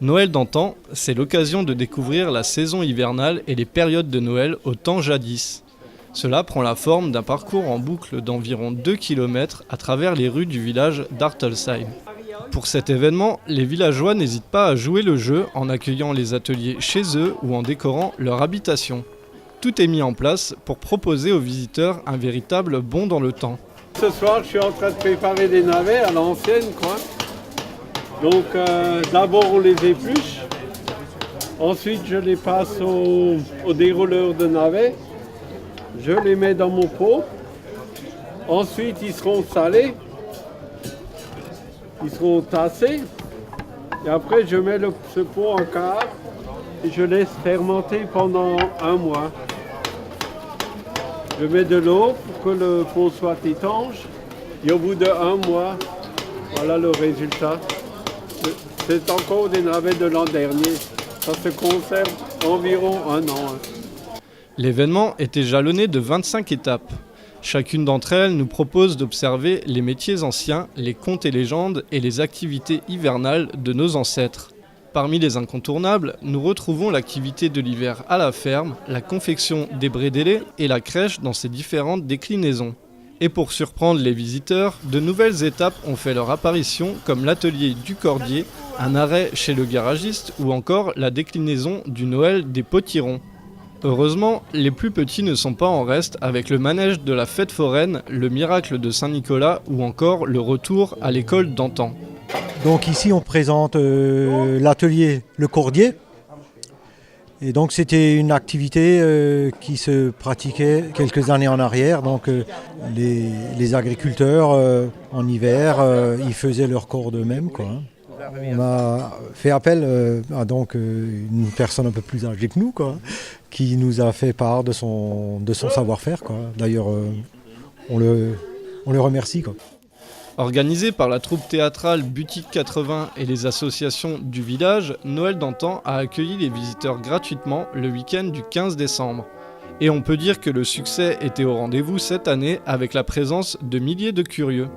Noël d'antan, c'est l'occasion de découvrir la saison hivernale et les périodes de Noël au temps jadis. Cela prend la forme d'un parcours en boucle d'environ 2 km à travers les rues du village d'Artelsheim. Pour cet événement, les villageois n'hésitent pas à jouer le jeu en accueillant les ateliers chez eux ou en décorant leur habitation. Tout est mis en place pour proposer aux visiteurs un véritable bond dans le temps. Ce soir, je suis en train de préparer des navets à l'ancienne, quoi. Donc d'abord on les épluche, ensuite je les passe au dérouleur de navets, je les mets dans mon pot, ensuite ils seront salés, ils seront tassés, et après je mets ce pot en cave et je laisse fermenter pendant 1 mois. Je mets de l'eau pour que le pot soit étanche et au bout de 1 mois, voilà le résultat. C'est encore des navets de l'an dernier. Ça se conserve environ 1 an. L'événement était jalonné de 25 étapes. Chacune d'entre elles nous propose d'observer les métiers anciens, les contes et légendes et les activités hivernales de nos ancêtres. Parmi les incontournables, nous retrouvons l'activité de l'hiver à la ferme, la confection des brédélés et la crèche dans ses différentes déclinaisons. Et pour surprendre les visiteurs, de nouvelles étapes ont fait leur apparition comme l'atelier du cordier, un arrêt chez le garagiste ou encore la déclinaison du Noël des potirons. Heureusement, les plus petits ne sont pas en reste avec le manège de la fête foraine, le miracle de Saint-Nicolas ou encore le retour à l'école d'antan. Donc ici on présente l'atelier Le Cordier. Et donc c'était une activité qui se pratiquait quelques années en arrière. Donc les agriculteurs en hiver, ils faisaient leur corde eux-mêmes, quoi. On a fait appel à donc une personne un peu plus âgée que nous, quoi, qui nous a fait part de son savoir-faire, quoi. D'ailleurs, on le remercie, quoi. Organisé par la troupe théâtrale Butique 80 et les associations du village, Noël d'antan a accueilli les visiteurs gratuitement le week-end du 15 décembre. Et on peut dire que le succès était au rendez-vous cette année avec la présence de milliers de curieux.